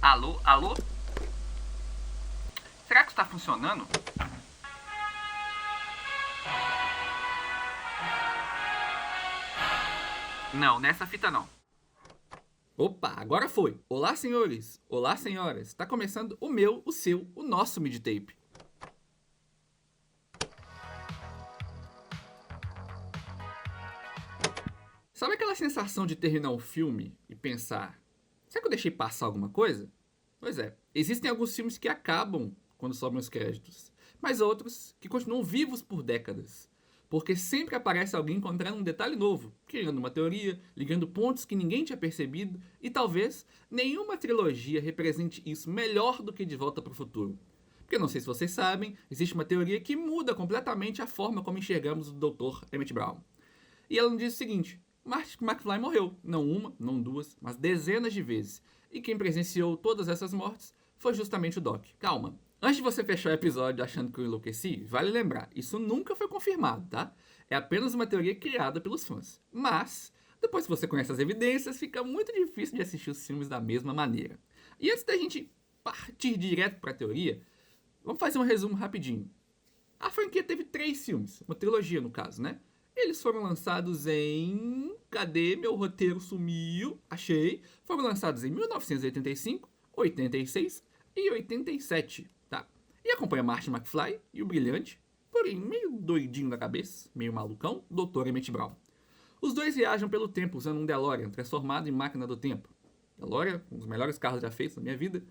Alô, alô? Será que está funcionando? Não, nessa fita não. Opa, agora foi. Olá, senhores. Olá, senhoras. Está começando o meu, o seu, o nosso midtape. Sabe aquela sensação de terminar um filme e pensar: será que eu deixei passar alguma coisa? Pois é, existem alguns filmes que acabam quando sobem os créditos, mas outros que continuam vivos por décadas. Porque sempre aparece alguém encontrando um detalhe novo, criando uma teoria, ligando pontos que ninguém tinha percebido, e talvez nenhuma trilogia represente isso melhor do que De Volta para o Futuro. Porque não sei se vocês sabem, existe uma teoria que muda completamente a forma como enxergamos o Dr. Emmett Brown. E ela nos diz o seguinte: Marty McFly morreu, não uma, não duas, mas dezenas de vezes. E quem presenciou todas essas mortes foi justamente o Doc. Calma. Antes de você fechar o episódio achando que eu enlouqueci, vale lembrar, isso nunca foi confirmado, tá? É apenas uma teoria criada pelos fãs. Mas, depois que você conhece as evidências, fica muito difícil de assistir os filmes da mesma maneira. E antes da gente partir direto para a teoria, vamos fazer um resumo rapidinho. A franquia teve 3 filmes, uma trilogia no caso, né? Eles foram lançados em. Cadê? Meu roteiro sumiu. Achei. Foram lançados em 1985, 86 e 87, tá? E acompanha Marty McFly e o brilhante, porém meio doidinho da cabeça, meio malucão, Dr. Emmett Brown. Os dois viajam pelo tempo usando um DeLorean transformado em máquina do tempo. DeLorean, um dos melhores carros já feitos na minha vida.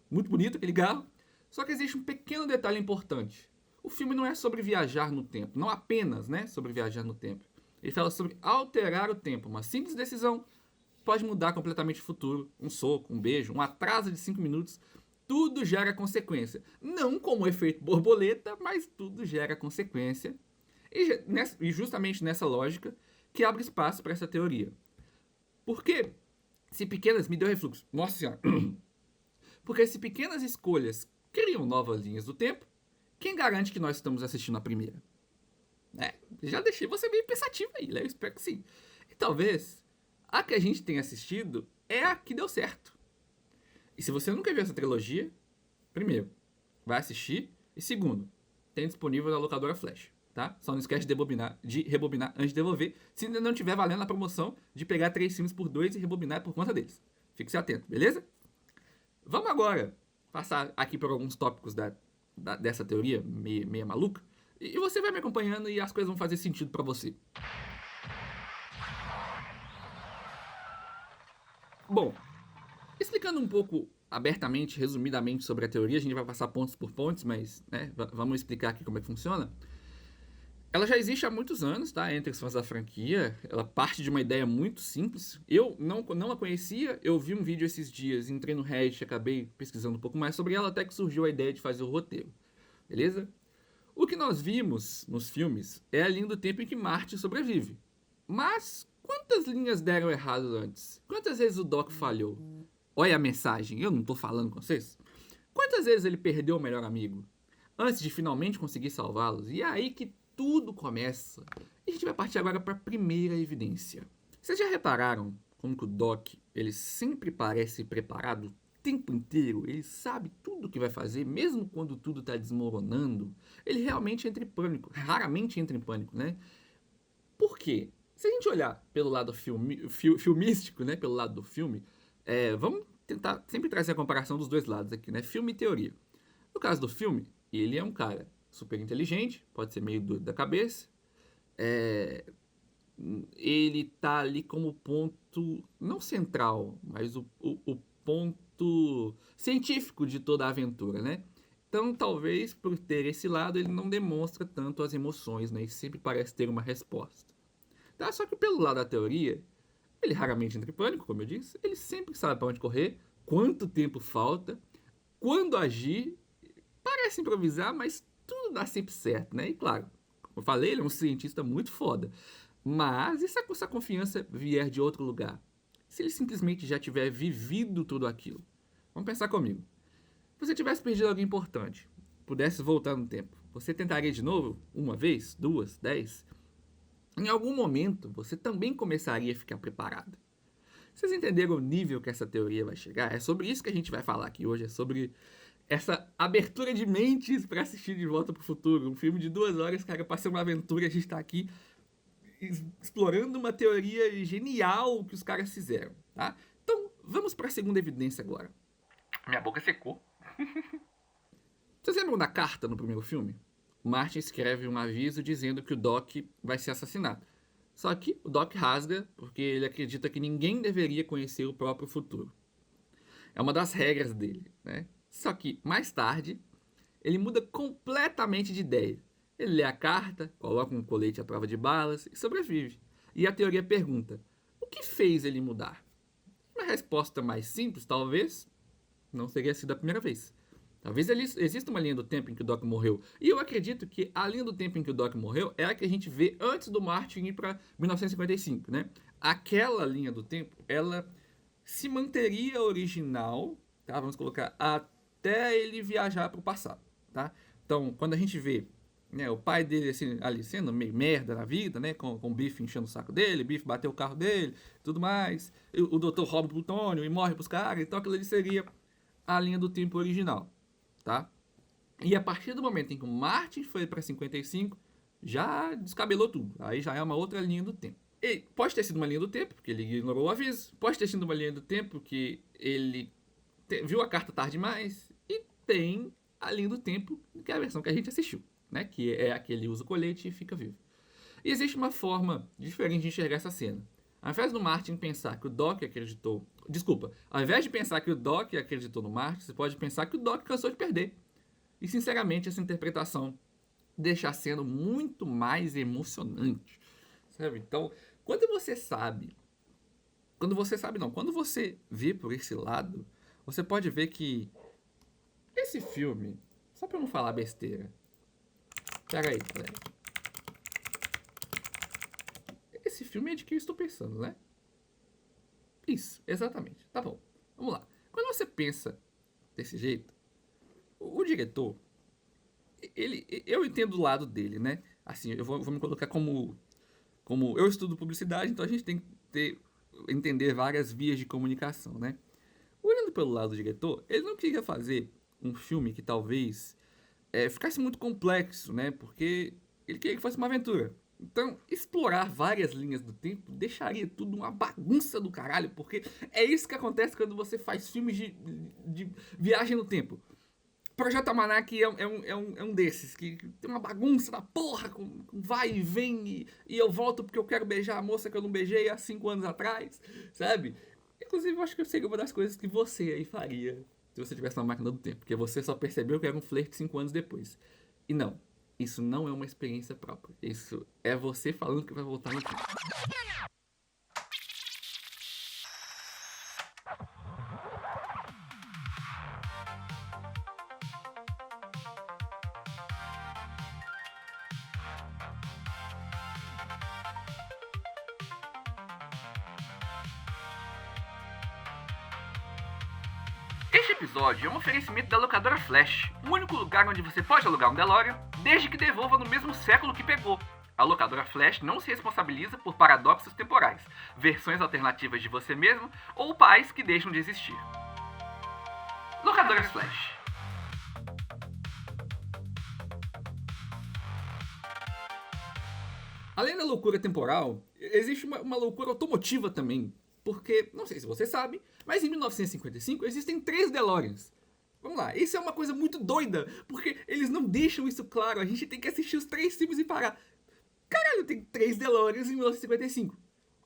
Muito bonito aquele carro. Só que existe um pequeno detalhe importante. O filme não é sobre viajar no tempo, não apenas, né, sobre viajar no tempo. Ele fala sobre alterar o tempo. Uma simples decisão pode mudar completamente o futuro. Um soco, um beijo, um atraso de 5 minutos, tudo gera consequência. Não como efeito borboleta, mas tudo gera consequência. E justamente nessa lógica que abre espaço para essa teoria. Porque se pequenas me deu refluxo. Nossa senhora. Porque se pequenas escolhas criam novas linhas do tempo, quem garante que nós estamos assistindo a primeira? Já deixei você meio pensativo aí, né? Eu espero que sim. E talvez a que a gente tenha assistido é a que deu certo. E se você nunca viu essa trilogia, primeiro, vai assistir. E segundo, tem disponível na locadora Flash, tá? Só não esquece de rebobinar antes de devolver, se ainda não estiver valendo a promoção de pegar 3 filmes por 2 e rebobinar por conta deles. Fique-se atento, beleza? Vamos agora passar aqui por alguns tópicos dessa teoria meia maluca. E você vai me acompanhando e as coisas vão fazer sentido para você. Bom, explicando um pouco abertamente, resumidamente sobre a teoria, a gente vai passar pontos por pontos, mas né, vamos explicar aqui como é que funciona. Ela já existe há muitos anos, tá? Entre os fãs da franquia. Ela parte de uma ideia muito simples. Eu não a conhecia, eu vi um vídeo esses dias, entrei no Reddit, acabei pesquisando um pouco mais sobre ela, até que surgiu a ideia de fazer o roteiro. Beleza? O que nós vimos nos filmes é a linha do tempo em que Marte sobrevive. Mas quantas linhas deram errado antes? Quantas vezes o Doc falhou? Olha a mensagem, eu não tô falando com vocês. Quantas vezes ele perdeu o melhor amigo? Antes de finalmente conseguir salvá-los. E é aí que tudo começa. E a gente vai partir agora para a primeira evidência. Vocês já repararam como que o Doc, ele sempre parece preparado o tempo inteiro? Ele sabe tudo o que vai fazer, mesmo quando tudo está desmoronando. Ele realmente entra em pânico, raramente entra em pânico, né? Por quê? Se a gente olhar pelo lado filmístico, né, pelo lado do filme, vamos tentar sempre trazer a comparação dos dois lados aqui, né? Filme e teoria. No caso do filme, ele é um cara super inteligente, pode ser meio doido da cabeça. É, ele tá ali como ponto, não central, mas o ponto científico de toda a aventura, né? Então, talvez por ter esse lado, ele não demonstra tanto as emoções, né? E sempre parece ter uma resposta. Tá? Só que pelo lado da teoria, ele raramente entra em pânico, como eu disse. Ele sempre sabe para onde correr, quanto tempo falta, quando agir. Parece improvisar, mas tudo dá sempre certo, né? E claro, como eu falei, ele é um cientista muito foda. Mas e se essa confiança vier de outro lugar? Se ele simplesmente já tiver vivido tudo aquilo? Vamos pensar comigo. Se você tivesse perdido alguém importante, pudesse voltar no tempo, você tentaria de novo? Uma vez? Duas? 10? Em algum momento, você também começaria a ficar preparado. Vocês entenderam o nível que essa teoria vai chegar? É sobre isso que a gente vai falar aqui hoje, é sobre essa abertura de mentes para assistir De Volta pro Futuro, um filme de 2 horas, cara, pra ser uma aventura, a gente tá aqui explorando uma teoria genial que os caras fizeram, tá? Então, vamos para a segunda evidência agora. Minha boca secou. Vocês lembram da carta no primeiro filme? O Martin escreve um aviso dizendo que o Doc vai ser assassinado. Só que o Doc rasga porque ele acredita que ninguém deveria conhecer o próprio futuro. É uma das regras dele, né? Só que, mais tarde, ele muda completamente de ideia. Ele lê a carta, coloca um colete à prova de balas e sobrevive. E a teoria pergunta, o que fez ele mudar? Uma resposta mais simples, talvez, não teria sido a primeira vez. Talvez exista uma linha do tempo em que o Doc morreu. E eu acredito que a linha do tempo em que o Doc morreu é a que a gente vê antes do Martin ir para 1955, né? Aquela linha do tempo, ela se manteria original, tá? Vamos colocar até ele viajar para o passado, tá? Então, quando a gente vê, né, o pai dele assim, ali sendo meio merda na vida, né, com o Biff enchendo o saco dele, Biff bateu o carro dele, tudo mais, o doutor rouba o plutônio e morre pros caras, então aquilo ali seria a linha do tempo original, tá? E a partir do momento em que o Martin foi para 55, já descabelou tudo, aí já é uma outra linha do tempo. E pode ter sido uma linha do tempo, porque ele ignorou o aviso. Pode ter sido uma linha do tempo, que ele viu a carta tarde demais. E tem a linha do tempo, que é a versão que a gente assistiu, né? Que é a que ele usa o colete e fica vivo. E existe uma forma diferente de enxergar essa cena. Ao invés do Martin pensar que o Doc acreditou... Desculpa. Ao invés de pensar que o Doc acreditou no Martin, você pode pensar que o Doc cansou de perder. E, sinceramente, essa interpretação deixa a cena muito mais emocionante. Sabe? Então, quando você sabe não, quando você vê por esse lado, você pode ver que esse filme, só pra eu não falar besteira, pera aí, galera, esse filme é de que eu estou pensando, né? Isso, exatamente, tá bom, vamos lá. Quando você pensa desse jeito, o diretor, eu entendo o lado dele, né? Assim, eu vou me colocar como eu estudo publicidade, então a gente tem que entender várias vias de comunicação, né? Olhando pelo lado do diretor, ele não queria fazer um filme que talvez ficasse muito complexo, né? Porque ele queria que fosse uma aventura. Então, explorar várias linhas do tempo deixaria tudo uma bagunça do caralho, porque é isso que acontece quando você faz filmes de viagem no tempo. Projeto Almanac é um desses, que tem uma bagunça da porra, com vai e vem, e eu volto porque eu quero beijar a moça que eu não beijei há 5 anos atrás, sabe? Inclusive, eu acho que eu seria uma das coisas que você aí faria se você tivesse uma máquina do tempo, porque você só percebeu que era um flerte 5 anos depois. E não, isso não é uma experiência própria, isso é você falando que vai voltar no tempo. Este episódio é um oferecimento da locadora Flash, o único lugar onde você pode alugar um DeLorean, desde que devolva no mesmo século que pegou. A locadora Flash não se responsabiliza por paradoxos temporais, versões alternativas de você mesmo ou pais que deixam de existir. Locadoras Flash. Além da loucura temporal, existe uma loucura automotiva também. Porque, não sei se você sabe, mas em 1955 existem 3 DeLoreans. Vamos lá, isso é uma coisa muito doida, porque eles não deixam isso claro, a gente tem que assistir os 3 filmes e parar. Caralho, tem 3 DeLoreans em 1955.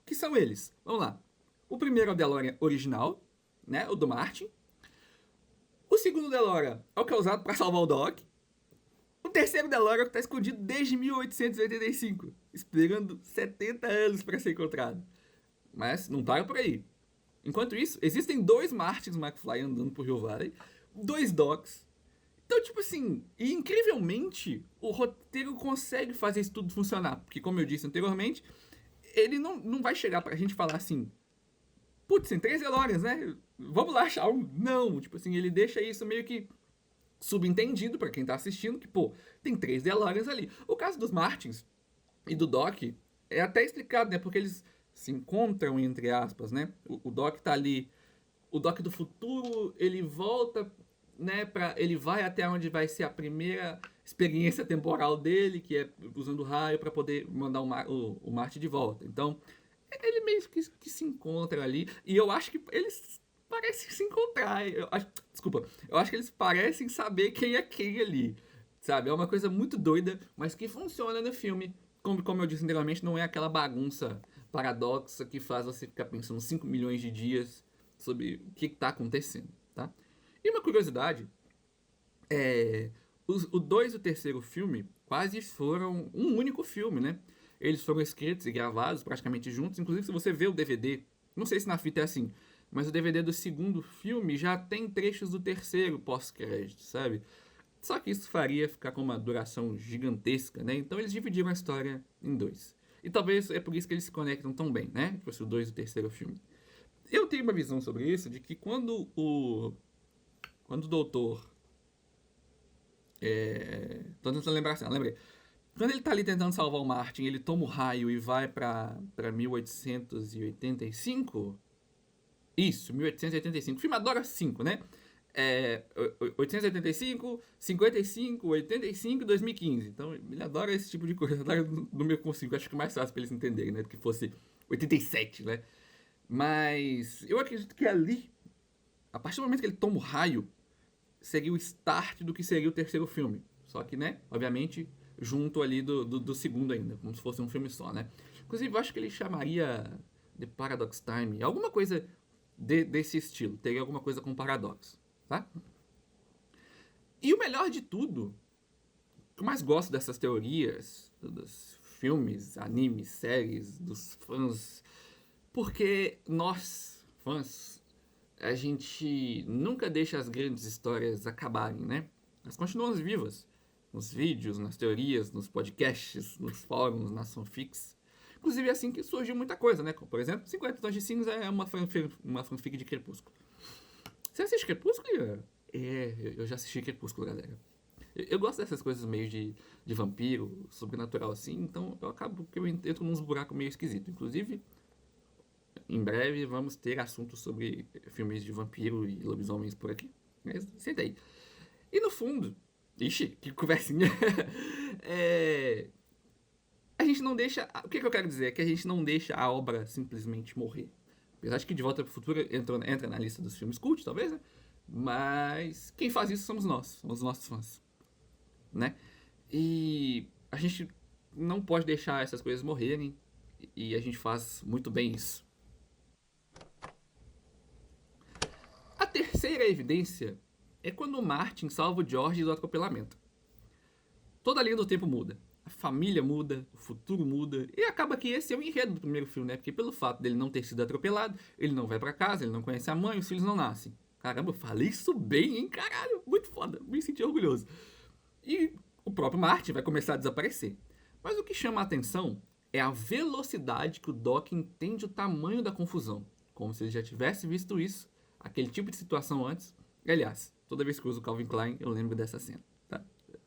Que são eles? Vamos lá. O primeiro é o DeLorean original, né, o do Martin. O segundo DeLorean é o que é usado para salvar o Doc. O terceiro DeLorean está escondido desde 1885, esperando 70 anos para ser encontrado. Mas não para por aí. Enquanto isso, existem 2 Martins McFly andando por Rio Valley, 2 Docs. Então, tipo assim, e incrivelmente, o roteiro consegue fazer isso tudo funcionar. Porque, como eu disse anteriormente, ele não vai chegar pra gente falar assim, putz, tem 3 DeLoreans, né? Vamos lá achar um. Não, tipo assim, ele deixa isso meio que subentendido pra quem tá assistindo, que, pô, tem 3 DeLoreans ali. O caso dos Martins e do Doc é até explicado, né? Porque eles se encontram, entre aspas, né? O Doc tá ali. O Doc do futuro, ele volta, né? Ele vai até onde vai ser a primeira experiência temporal dele, que é usando o raio para poder mandar o Marty de volta. Então, ele meio que se encontra ali. E eu acho que eles parecem se encontrar. Desculpa. Eu acho que eles parecem saber quem é quem ali. Sabe? É uma coisa muito doida, mas que funciona no filme. Como eu disse anteriormente, não é aquela bagunça paradoxa que faz você ficar pensando 5 milhões de dias sobre o que está acontecendo, tá? E uma curiosidade é, o 2 e o terceiro filme quase foram um único filme, né? Eles foram escritos e gravados praticamente juntos. Inclusive, se você vê o DVD, não sei se na fita é assim, mas o DVD do segundo filme já tem trechos do terceiro pós-crédito, sabe? Só que isso faria ficar com uma duração gigantesca, né? Então eles dividiram a história em dois. E talvez é por isso que eles se conectam tão bem, né? Tipo assim, o 2 e o terceiro filme. Eu tenho uma visão sobre isso de que quando o doutor tô tentando lembrar assim, lembrei. Quando ele tá ali tentando salvar o Martin, ele toma o raio e vai pra 1885. Isso, 1885. Filmadora 5, né? 885, 55, 85 e 2015. Então, ele adora esse tipo de coisa. Adora número com 5. Acho que é mais fácil pra eles entenderem, né? Do que fosse 87, né? Mas eu acredito que ali, a partir do momento que ele toma o raio, seria o start do que seria o terceiro filme. Só que, né, obviamente, junto ali do segundo ainda, como se fosse um filme só, né? Inclusive, eu acho que ele chamaria The Paradox Time, alguma coisa desse estilo, teria alguma coisa com paradoxo, tá? E o melhor de tudo, o que eu mais gosto dessas teorias, dos filmes, animes, séries, dos fãs, porque nós, fãs, a gente nunca deixa as grandes histórias acabarem, né? Elas continuam vivas. Nos vídeos, nas teorias, nos podcasts, nos fóruns, nas fanfics. Inclusive é assim que surgiu muita coisa, né? Como, por exemplo, 50 Tons de Cinza é uma fanfic de Crepúsculo. Você assiste Crepúsculo, Ian? Eu já assisti Crepúsculo, galera. Eu gosto dessas coisas meio de vampiro, sobrenatural assim, então eu acabo que eu entro nos buracos meio esquisitos. Inclusive, em breve vamos ter assuntos sobre filmes de vampiro e lobisomens por aqui. Mas senta aí. E no fundo, ixi, que conversinha. é, a gente não deixa. O que eu quero dizer? É que a gente não deixa a obra simplesmente morrer. Apesar de que De Volta para o Futuro entra na lista dos filmes cult, talvez, né? Mas quem faz isso somos nós, somos os nossos fãs, né? E a gente não pode deixar essas coisas morrerem e a gente faz muito bem isso. A terceira evidência é quando o Martin salva o George do atropelamento. Toda a linha do tempo muda. A família muda, o futuro muda. E acaba que esse é o enredo do primeiro filme, né? Porque pelo fato dele não ter sido atropelado, ele não vai pra casa, ele não conhece a mãe, os filhos não nascem. Caramba, eu falei isso bem, hein? Caralho, muito foda. Me senti orgulhoso. E o próprio Martin vai começar a desaparecer. Mas o que chama a atenção é a velocidade que o Doc entende o tamanho da confusão. Como se ele já tivesse visto isso, aquele tipo de situação antes. E, aliás, toda vez que eu uso Calvin Klein, eu lembro dessa cena. Tá?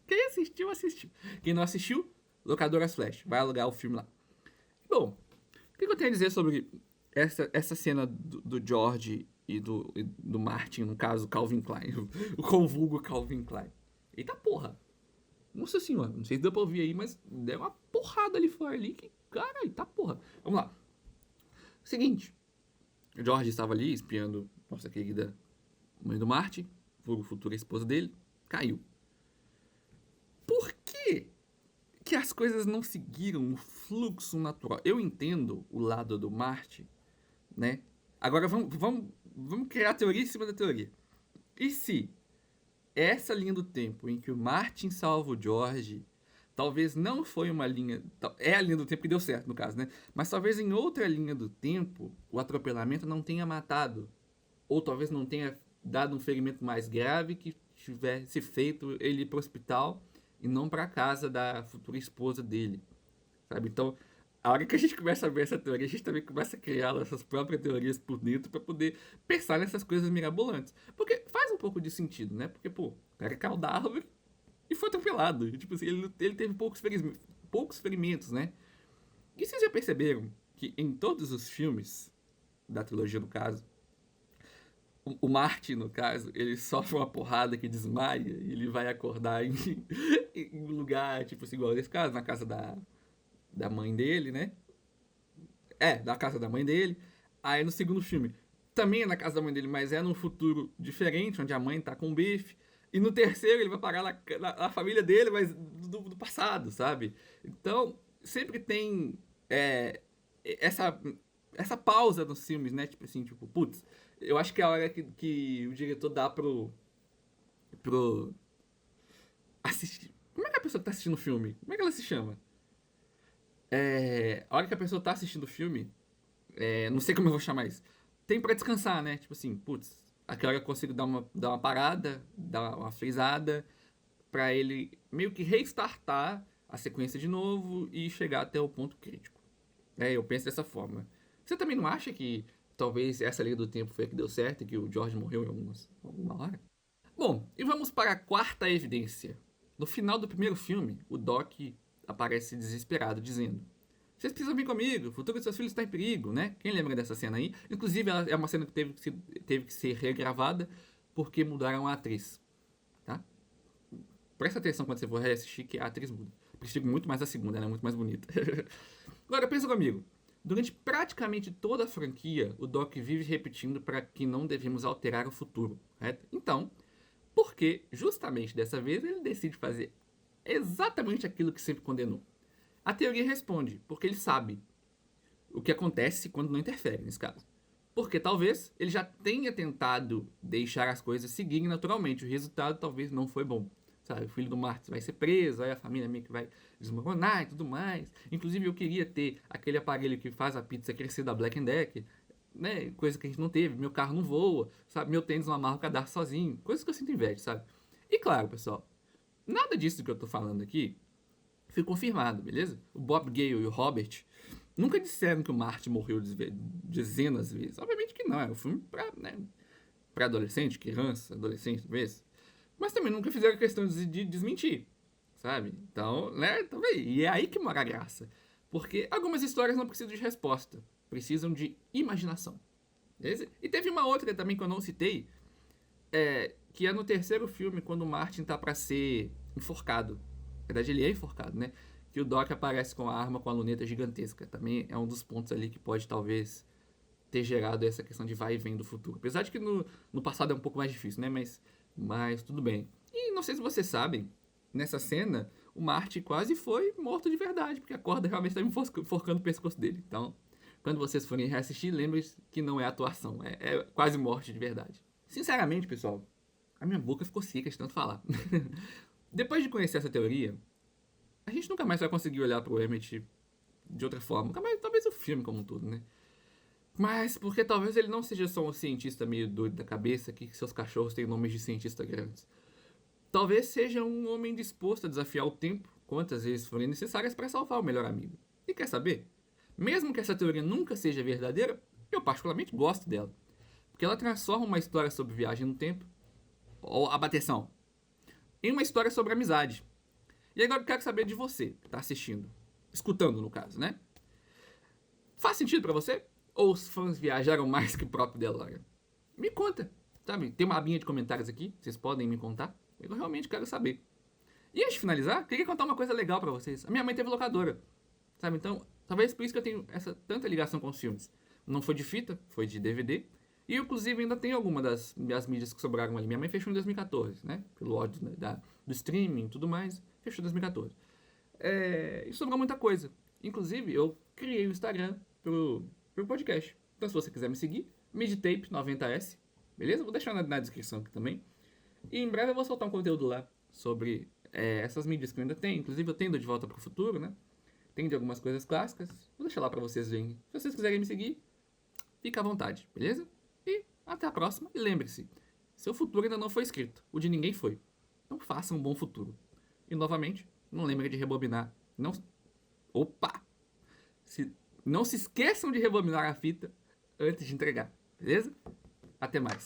Quem assistiu, assistiu. Quem não assistiu, Locadoras Flash. Vai alugar o filme lá. Bom, o que eu tenho a dizer sobre essa cena do George e do Martin, no caso, Calvin Klein. O convulgo Calvin Klein. Eita porra. Nossa senhora, não sei se deu pra ouvir aí, mas deu uma porrada ali fora ali que, cara, eita porra. Vamos lá. Seguinte, o George estava ali espiando nossa querida mãe do Martin, futura esposa dele, caiu. Por que as coisas não seguiram o fluxo natural? Eu entendo o lado do Martin, né? Agora vamos criar a teoria em cima da teoria. E se essa linha do tempo em que o Martin salva o George talvez não foi uma linha. É a linha do tempo que deu certo, no caso, né? Mas talvez em outra linha do tempo o atropelamento não tenha matado. Ou talvez não tenha dado um ferimento mais grave que tivesse feito ele ir pro hospital e não para casa da futura esposa dele, sabe? Então, a hora que a gente começa a ver essa teoria, a gente também começa a criar nossas próprias teorias por dentro para poder pensar nessas coisas mirabolantes. Porque faz um pouco de sentido, né? Porque, pô, o cara caiu da árvore e foi atropelado. E, tipo assim, ele teve poucos ferimentos, né? E vocês já perceberam que em todos os filmes, da trilogia no caso, o Marty, no caso, ele sofre uma porrada que desmaia e ele vai acordar em um lugar, tipo assim, igual nesse caso, na casa da mãe dele, né? Da casa da mãe dele. Aí no segundo filme, também é na casa da mãe dele, mas é num futuro diferente, onde a mãe tá com o bife. E no terceiro ele vai parar na família dele, mas do passado, sabe? Então, sempre tem é, essa, essa pausa nos filmes, né? Tipo assim, tipo, putz, eu acho que é a hora que o diretor dá pro assistir. Como é que a pessoa que tá assistindo o filme? Como é que ela se chama? A hora que a pessoa tá assistindo o filme, não sei como eu vou chamar isso. Tem pra descansar, né? Tipo assim, putz, aquela hora eu consigo dar uma parada, dar uma frisada, pra ele meio que restartar a sequência de novo e chegar até o ponto crítico. Eu penso dessa forma. Você também não acha que talvez essa linha do tempo foi a que deu certo e que o George morreu em alguma hora? Bom, e vamos para a quarta evidência. No final do primeiro filme, o Doc aparece desesperado, dizendo: Vocês precisam vir comigo, o futuro de seus filhos está em perigo, né? Quem lembra dessa cena aí? Inclusive, ela é uma cena que teve que ser regravada porque mudaram a atriz, tá? Presta atenção quando você for reassistir que a atriz muda. Prefiro muito mais a segunda, ela é muito mais bonita. Agora, pensa comigo. Durante praticamente toda a franquia, o Doc vive repetindo para que não devemos alterar o futuro, correto? Então, por que justamente dessa vez ele decide fazer exatamente aquilo que sempre condenou? A teoria responde, porque ele sabe o que acontece quando não interfere, nesse caso. Porque talvez ele já tenha tentado deixar as coisas seguirem naturalmente, o resultado talvez não foi bom. Sabe, o filho do Martin vai ser preso, aí a família meio que vai desmoronar e tudo mais. Inclusive eu queria ter aquele aparelho que faz a pizza crescer da Black Decker, né? Coisa que a gente não teve, meu carro não voa, sabe? Meu tênis não amarra o cadarço sozinho, coisas que eu sinto inveja, sabe? E claro, pessoal, nada disso que eu tô falando aqui foi confirmado, beleza? O Bob Gale e o Robert nunca disseram que o Marty morreu dezenas de vezes. Obviamente que não, é um filme pra adolescente, criança, adolescente, talvez. Mas também nunca fizeram questão de desmentir, sabe? Então, né, também. E é aí que mora a graça. Porque algumas histórias não precisam de resposta, precisam de imaginação. Beleza? E teve uma outra também que eu não citei, que é no terceiro filme, quando o Martin tá pra ser enforcado. Na verdade, ele é enforcado, né? Que o Doc aparece com a arma com a luneta gigantesca. Também é um dos pontos ali que pode, talvez, ter gerado essa questão de vai e vem do futuro. Apesar de que no passado é um pouco mais difícil, né? Mas tudo bem. E não sei se vocês sabem, nessa cena, o Marty quase foi morto de verdade, porque a corda realmente estava enforcando o pescoço dele. Então, quando vocês forem reassistir, lembrem-se que não é atuação, é quase morte de verdade. Sinceramente, pessoal, a minha boca ficou seca de tanto falar. Depois de conhecer essa teoria, a gente nunca mais vai conseguir olhar pro Emmett de outra forma. Nunca mais, talvez o filme como um todo, né? Mas porque talvez ele não seja só um cientista meio doido da cabeça que seus cachorros têm nomes de cientista grandes. Talvez seja um homem disposto a desafiar o tempo quantas vezes forem necessárias para salvar o melhor amigo. E quer saber? Mesmo que essa teoria nunca seja verdadeira, eu particularmente gosto dela. Porque ela transforma uma história sobre viagem no tempo, ou abateção, em uma história sobre amizade. E agora eu quero saber de você, que está assistindo. Escutando, no caso, né? Faz sentido para você? Ou os fãs viajaram mais que o próprio DeLorean? Me conta, sabe? Tem uma abinha de comentários aqui, vocês podem me contar. Eu realmente quero saber. E antes de finalizar, queria contar uma coisa legal pra vocês. A minha mãe teve locadora, sabe? Então, talvez por isso que eu tenho essa tanta ligação com os filmes. Não foi de fita, foi de DVD. E, inclusive, ainda tem alguma das mídias que sobraram ali. Minha mãe fechou em 2014, né? Pelo ódio do streaming e tudo mais. Fechou em 2014. E sobrou muita coisa. Inclusive, eu criei o Instagram pro podcast. Então, se você quiser me seguir, Midtape90S, beleza? Vou deixar na descrição aqui também. E em breve eu vou soltar um conteúdo lá sobre essas mídias que eu ainda tenho. Inclusive, eu tenho De Volta pro Futuro, né? Tem de algumas coisas clássicas. Vou deixar lá pra vocês verem. Se vocês quiserem me seguir, fica à vontade, beleza? E até a próxima. E lembre-se, seu futuro ainda não foi escrito. O de ninguém foi. Então faça um bom futuro. E novamente, não lembre de rebobinar. Não... Opa! Não se esqueçam de rebobinar a fita antes de entregar, beleza? Até mais.